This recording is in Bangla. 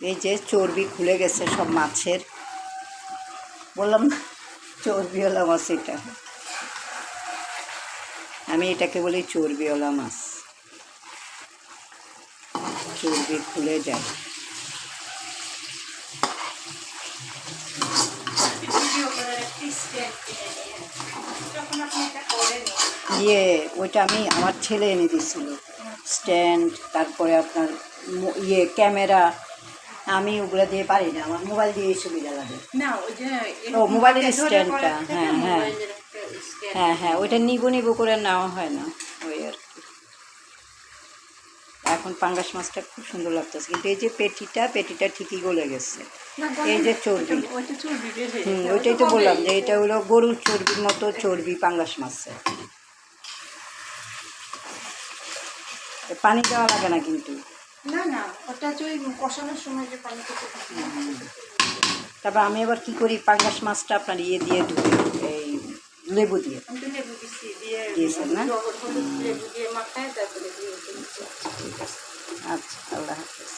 এই যে চর্বি খুলে গেছে সব মাছের, বললাম না চর্বিওয়ালা মাছ এটা, আমি এটাকে বলি চর্বিওয়ালা মাছ, চর্বি খুলে যায়। ওইটা আমি আমার ছেলে এনে দিয়েছিল, স্ট্যান্ড, তারপরে আপনার ক্যামেরা, আমি ওগুলো দিয়ে পারি না, আমার মোবাইল দিয়ে সুবিধা লাগে। ও মোবাইলের স্ট্যান্ডটা, হ্যাঁ হ্যাঁ হ্যাঁ হ্যাঁ, ওইটা নিবো করে নেওয়া হয় না, ওই আর কি। এখন পাঙ্গাস মাছটা খুব সুন্দর লাগতেছে, কিন্তু এই যে পেটিটা ঠিকই গলে গেছে। এই যে চর্বি, ওইটাই তো বললাম যে এটা হলো গরুর চর্বির মতো চর্বি পাঙ্গাস মাছের। পানি দেওয়া লাগে না কিন্তু, তারপর আমি আবার কি করি, পাঙ্গাস মাছটা আপনার দিয়ে ধুই, এই লেবু দিয়ে দিয়েছেন না? আচ্ছা, আল্লাহ হাফেজ।